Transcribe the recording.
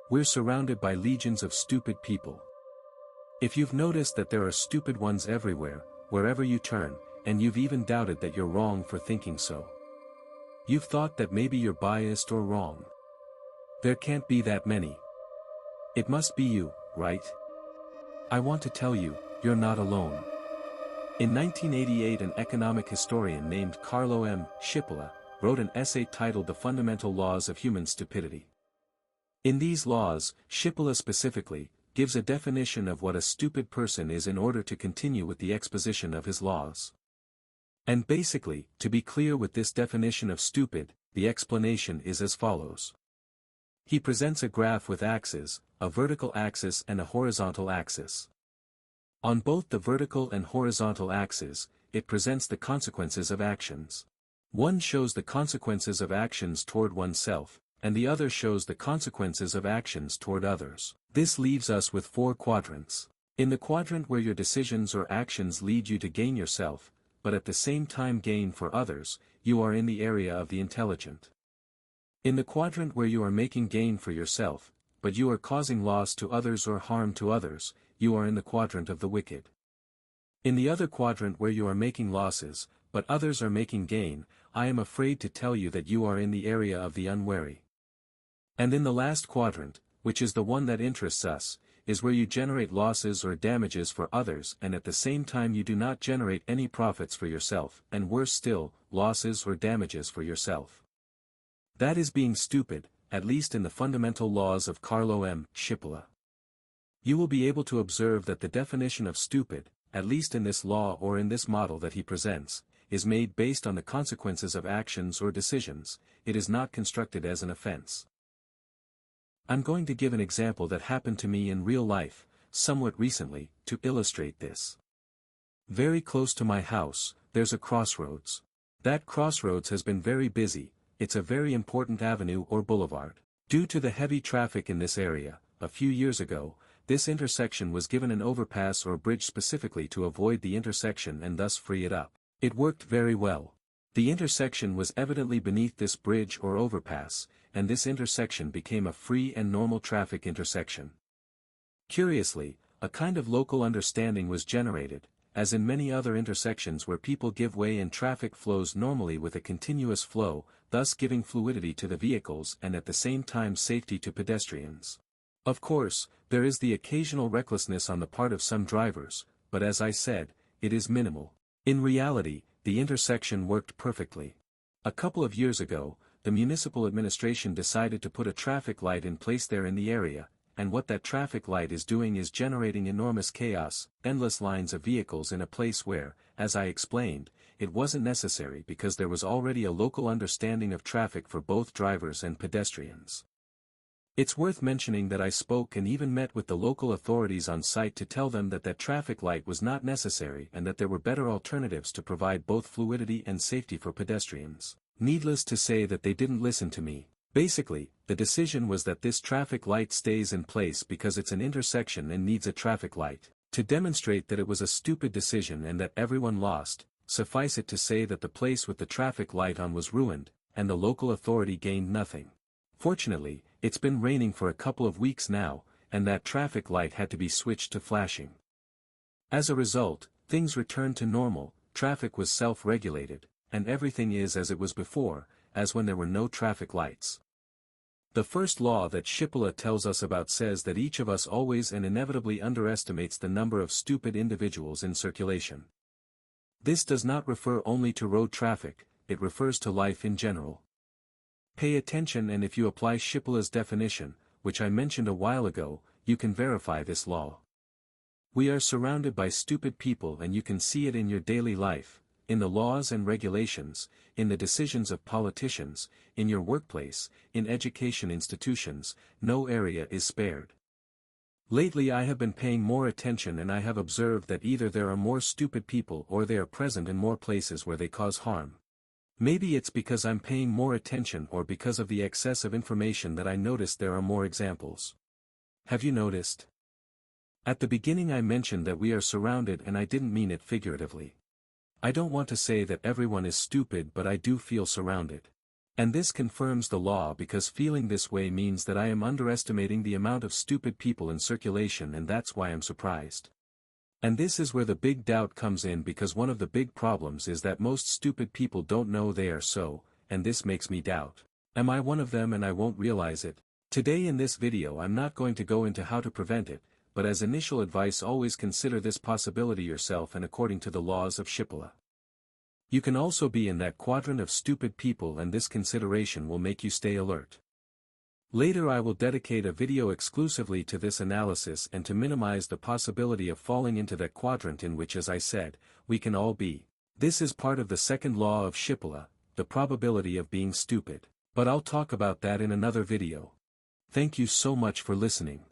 We're surrounded by legions of stupid people. If you've noticed that there are stupid ones everywhere, wherever you turn, and you've even doubted that you're wrong for thinking so. You've thought that maybe you're biased or wrong. There can't be that many. It must be you, right? I want to tell you, you're not alone. In 1988, an economic historian named Carlo Cipolla wrote an essay titled The Fundamental Laws of Human Stupidity. In these laws, Cipolla specifically gives a definition of what a stupid person is in order to continue with the exposition of his laws. And basically, to be clear with this definition of stupid, the explanation is as follows. He presents a graph with axes, a vertical axis and a horizontal axis. On both the vertical and horizontal axes, it presents the consequences of actions. One shows the consequences of actions toward oneself, and the other shows the consequences of actions toward others. This leaves us with 4 quadrants. In the quadrant where your decisions or actions lead you to gain yourself, but at the same time gain for others, you are in the area of the intelligent. In the quadrant where you are making gain for yourself, but you are causing loss to others or harm to others, you are in the quadrant of the wicked. In the other quadrant where you are making losses, but others are making gain, I am afraid to tell you that you are in the area of the unwary. And in the last quadrant, which is the one that interests us, is where you generate losses or damages for others and at the same time you do not generate any profits for yourself, and worse still, losses or damages for yourself. That is being stupid, at least in the fundamental laws of Carlo Cipolla. You will be able to observe that the definition of stupid, at least in this law or in this model that he presents, is made based on the consequences of actions or decisions, it is not constructed as an offense. I'm going to give an example that happened to me in real life, somewhat recently, to illustrate this. Very close to my house, there's a crossroads. That crossroads has been very busy, it's a very important avenue or boulevard. Due to the heavy traffic in this area, a few years ago, this intersection was given an overpass or bridge specifically to avoid the intersection and thus free it up. It worked very well. The intersection was evidently beneath this bridge or overpass, and this intersection became a free and normal traffic intersection. Curiously, a kind of local understanding was generated, as in many other intersections where people give way and traffic flows normally with a continuous flow, thus giving fluidity to the vehicles and at the same time safety to pedestrians. Of course, there is the occasional recklessness on the part of some drivers, but as I said, it is minimal. In reality, the intersection worked perfectly. A couple of years ago, the municipal administration decided to put a traffic light in place there in the area, and what that traffic light is doing is generating enormous chaos, endless lines of vehicles in a place where, as I explained, it wasn't necessary because there was already a local understanding of traffic for both drivers and pedestrians. It's worth mentioning that I spoke and even met with the local authorities on site to tell them that that traffic light was not necessary and that there were better alternatives to provide both fluidity and safety for pedestrians. Needless to say that they didn't listen to me. Basically, the decision was that this traffic light stays in place because it's an intersection and needs a traffic light. To demonstrate that it was a stupid decision and that everyone lost, suffice it to say that the place with the traffic light on was ruined, and the local authority gained nothing. Fortunately, it's been raining for a couple of weeks now, and that traffic light had to be switched to flashing. As a result, things returned to normal, traffic was self-regulated, and everything is as it was before, as when there were no traffic lights. The first law that Cipolla tells us about says that each of us always and inevitably underestimates the number of stupid individuals in circulation. This does not refer only to road traffic, it refers to life in general. Pay attention, and if you apply Cipolla's definition, which I mentioned a while ago, you can verify this law. We are surrounded by stupid people, and you can see it in your daily life, in the laws and regulations, in the decisions of politicians, in your workplace, in education institutions, no area is spared. Lately I have been paying more attention, and I have observed that either there are more stupid people or they are present in more places where they cause harm. Maybe it's because I'm paying more attention or because of the excess of information that I noticed there are more examples. Have you noticed? At the beginning I mentioned that we are surrounded, and I didn't mean it figuratively. I don't want to say that everyone is stupid, but I do feel surrounded. And this confirms the law because feeling this way means that I am underestimating the amount of stupid people in circulation, and that's why I'm surprised. And this is where the big doubt comes in, because one of the big problems is that most stupid people don't know they are so, and this makes me doubt. Am I one of them and I won't realize it? Today in this video I'm not going to go into how to prevent it, but as initial advice, always consider this possibility yourself and according to the laws of Cipolla. You can also be in that quadrant of stupid people, and this consideration will make you stay alert. Later I will dedicate a video exclusively to this analysis and to minimize the possibility of falling into that quadrant in which, as I said, we can all be. This is part of the second law of Cipolla, the probability of being stupid. But I'll talk about that in another video. Thank you so much for listening.